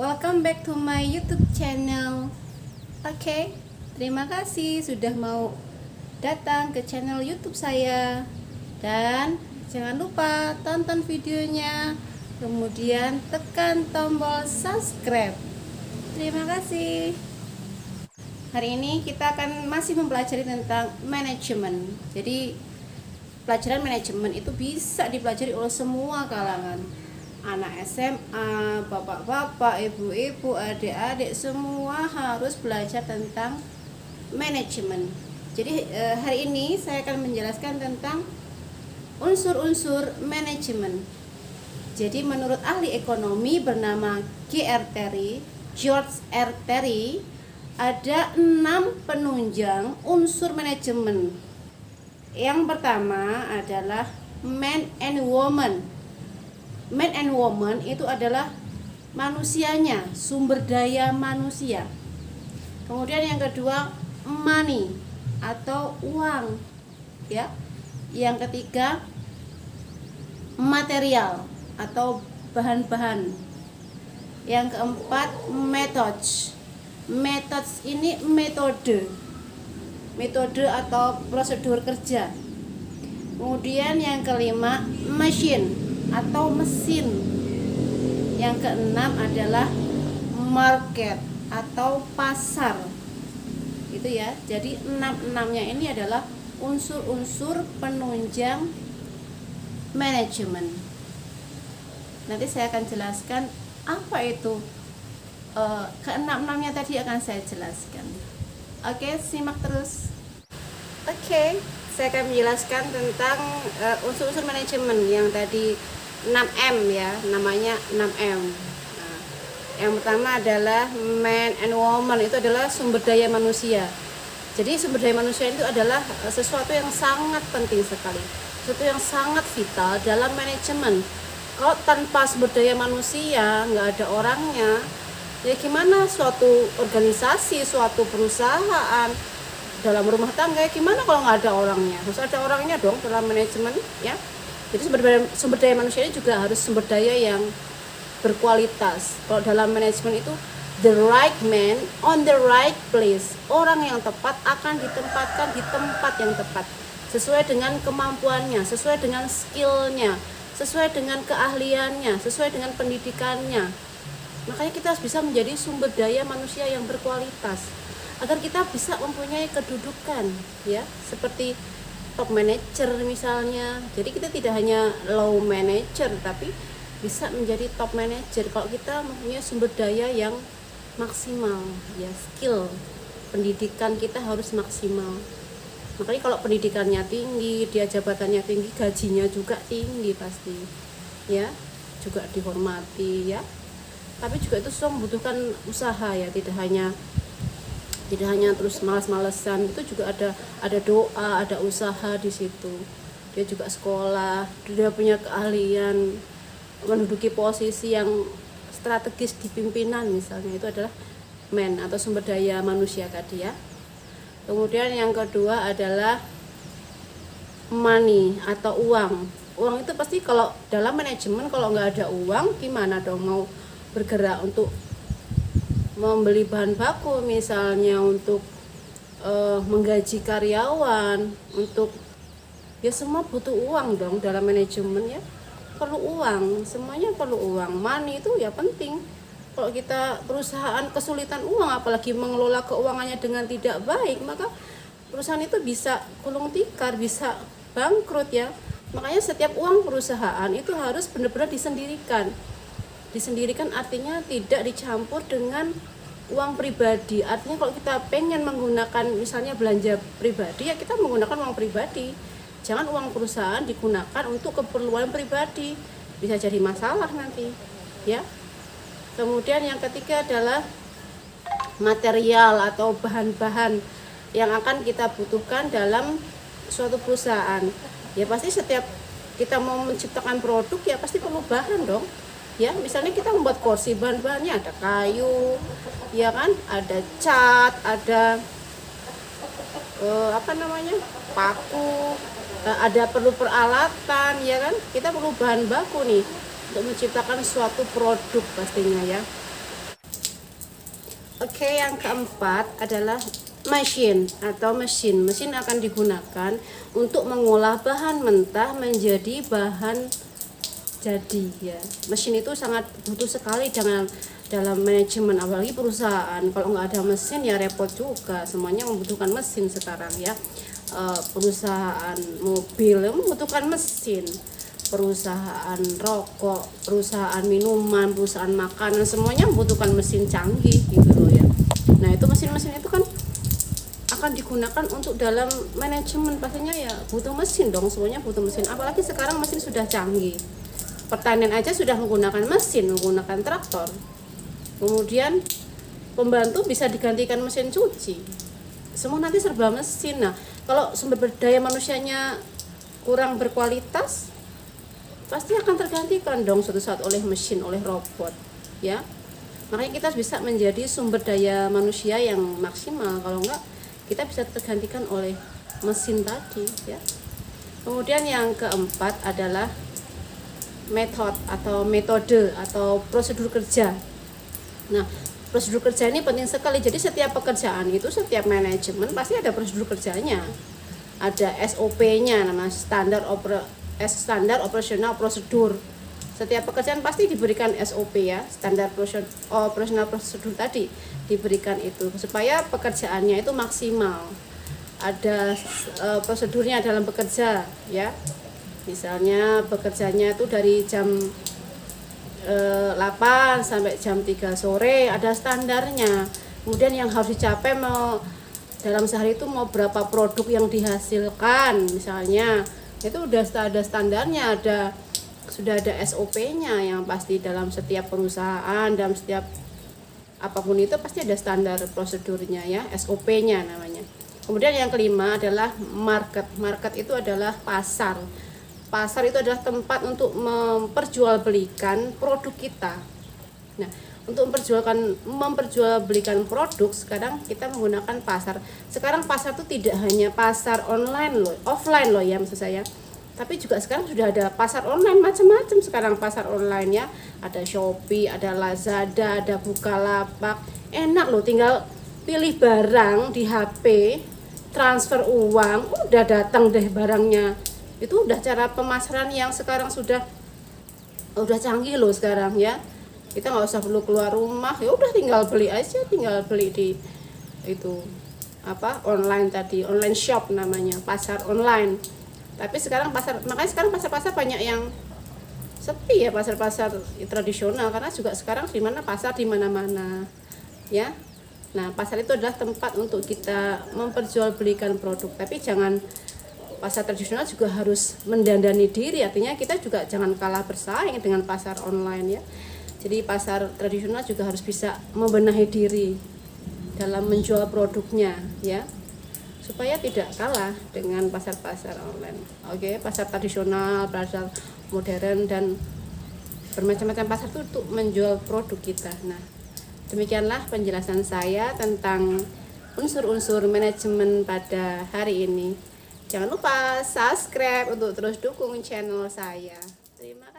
Welcome back to my YouTube channel. Oke, terima kasih sudah mau datang ke channel YouTube saya. Dan jangan lupa tonton videonya, kemudian tekan tombol subscribe. Terima kasih. Hari ini kita akan masih mempelajari tentang manajemen. Jadi pelajaran manajemen itu bisa dipelajari oleh semua kalangan. Anak SMA, bapak-bapak, ibu-ibu, adik-adik, semua harus belajar tentang manajemen. Jadi hari ini saya akan menjelaskan tentang unsur-unsur manajemen. Jadi menurut ahli ekonomi bernama George R. Terry, ada 6 penunjang unsur manajemen. Yang pertama adalah man and woman. Man and woman itu adalah manusianya, sumber daya manusia. Kemudian yang kedua money atau uang, ya. Yang ketiga material atau bahan-bahan. Yang keempat methods. Methods ini metode atau prosedur kerja. Kemudian yang kelima machine atau mesin. Yang keenam adalah market atau pasar. Itu ya. Jadi 6-6-nya ini adalah unsur-unsur penunjang manajemen. Nanti saya akan jelaskan apa itu ke-6-6-nya tadi akan saya jelaskan. Oke, simak terus. Oke, saya akan menjelaskan tentang unsur-unsur manajemen yang tadi 6M ya, namanya 6M. Nah, yang pertama adalah man and woman, itu adalah sumber daya manusia. Jadi sumber daya manusia itu adalah sesuatu yang sangat penting sekali, sesuatu yang sangat vital dalam manajemen. Kalau tanpa sumber daya manusia, nggak ada orangnya, ya gimana suatu organisasi, suatu perusahaan, dalam rumah tangga, gimana kalau nggak ada orangnya? Harus ada orangnya dong dalam manajemen, ya. Jadi sumber daya manusia ini juga harus sumber daya yang berkualitas. Kalau dalam manajemen itu the right man on the right place, orang yang tepat akan ditempatkan di tempat yang tepat, sesuai dengan kemampuannya, sesuai dengan skillnya, sesuai dengan keahliannya, sesuai dengan pendidikannya. Makanya kita harus bisa menjadi sumber daya manusia yang berkualitas, agar kita bisa mempunyai kedudukan, ya, seperti top manager misalnya. Jadi kita tidak hanya low manager, tapi bisa menjadi top manager kalau kita mempunyai sumber daya yang maksimal, ya, skill pendidikan kita harus maksimal. Makanya kalau pendidikannya tinggi, dia jabatannya tinggi, gajinya juga tinggi pasti, ya, juga dihormati, ya. Tapi juga itu semua membutuhkan usaha, ya, tidak hanya terus malas-malesan. Itu juga ada doa, ada usaha di situ. Dia juga sekolah, dia punya keahlian menduduki posisi yang strategis di pimpinan misalnya. Itu adalah man atau sumber daya manusia tadi, ya. Kemudian yang kedua adalah money atau uang. Uang itu pasti kalau dalam manajemen kalau nggak ada uang gimana dong mau bergerak untuk membeli bahan baku misalnya, untuk menggaji karyawan, untuk ya semua butuh uang dong dalam manajemen, ya. Perlu uang, semuanya perlu uang. Money itu ya penting. Kalau kita perusahaan kesulitan uang, apalagi mengelola keuangannya dengan tidak baik, maka perusahaan itu bisa gulung tikar, bisa bangkrut, ya. Makanya setiap uang perusahaan itu harus benar-benar disendirikan. Disendirikan artinya tidak dicampur dengan uang pribadi. Artinya kalau kita pengen menggunakan misalnya belanja pribadi, ya kita menggunakan uang pribadi. Jangan uang perusahaan digunakan untuk keperluan pribadi, bisa jadi masalah nanti, ya. Kemudian yang ketiga adalah material atau bahan-bahan yang akan kita butuhkan dalam suatu perusahaan. Ya pasti setiap kita mau menciptakan produk, ya pasti perlu bahan dong. Ya, misalnya kita membuat kursi, bahan-bahannya ada kayu, ya kan, ada cat, ada paku, ada perlu peralatan, ya kan. Kita perlu bahan baku nih untuk menciptakan suatu produk pastinya, ya. Oke, yang keempat adalah mesin atau mesin. Mesin akan digunakan untuk mengolah bahan mentah menjadi bahan jadi ya. Mesin itu sangat butuh sekali dalam manajemen, apalagi perusahaan. Kalau nggak ada mesin ya repot juga. Semuanya membutuhkan mesin sekarang ya. Perusahaan mobil membutuhkan mesin, perusahaan rokok, perusahaan minuman, perusahaan makanan, semuanya membutuhkan mesin canggih gitu loh ya. Nah itu mesin-mesin itu kan akan digunakan untuk dalam manajemen, pastinya ya butuh mesin dong, semuanya butuh mesin. Apalagi sekarang mesin sudah canggih, pertanian aja sudah menggunakan mesin, menggunakan traktor. Kemudian pembantu bisa digantikan mesin cuci, semua nanti serba mesin. Nah kalau sumber daya manusianya kurang berkualitas, pasti akan tergantikan dong suatu saat oleh mesin, oleh robot ya. Makanya kita bisa menjadi sumber daya manusia yang maksimal, kalau enggak kita bisa tergantikan oleh mesin tadi ya. Kemudian yang keempat adalah metode atau prosedur kerja. Nah prosedur kerja ini penting sekali. Jadi setiap pekerjaan itu, setiap manajemen pasti ada prosedur kerjanya, ada SOP-nya, nama standar operasional prosedur. Setiap pekerjaan pasti diberikan SOP ya, standar operasional prosedur tadi diberikan itu supaya pekerjaannya itu maksimal. Ada prosedurnya dalam bekerja ya. Misalnya bekerjanya itu dari jam 8 sampai jam 3 sore, ada standarnya. Kemudian yang harus dicapai dalam sehari itu mau berapa produk yang dihasilkan misalnya, itu udah ada standarnya, sudah ada SOP-nya yang pasti. Dalam setiap perusahaan, dalam setiap apapun itu pasti ada standar prosedurnya ya, SOP-nya namanya. Kemudian yang kelima adalah market. Market itu adalah pasar. Pasar itu adalah tempat untuk memperjualbelikan produk kita. Nah, untuk memperjualbelikan produk, sekarang kita menggunakan pasar. Sekarang pasar itu tidak hanya pasar online loh, offline loh ya maksud saya. Tapi juga sekarang sudah ada pasar online macam-macam sekarang, pasar online ya. Ada Shopee, ada Lazada, ada Bukalapak. Enak loh, tinggal pilih barang di HP, transfer uang, udah datang deh barangnya. Itu udah cara pemasaran yang sekarang udah canggih loh sekarang ya. Kita nggak usah perlu keluar rumah, ya udah tinggal beli aja, tinggal beli di itu online tadi, online shop namanya, pasar online. Tapi sekarang makanya sekarang pasar-pasar banyak yang sepi ya, pasar-pasar tradisional, karena juga sekarang di mana pasar di mana-mana ya. Nah pasar itu adalah tempat untuk kita memperjualbelikan produk, tapi jangan, pasar tradisional juga harus mendandani diri, artinya kita juga jangan kalah bersaing dengan pasar online ya. Jadi pasar tradisional juga harus bisa membenahi diri dalam menjual produknya ya, supaya tidak kalah dengan pasar-pasar online. Oke, pasar tradisional, pasar modern, dan bermacam-macam pasar itu untuk menjual produk kita. Nah, demikianlah penjelasan saya tentang unsur-unsur manajemen pada hari ini. Jangan lupa subscribe untuk terus dukung channel saya. Terima kasih.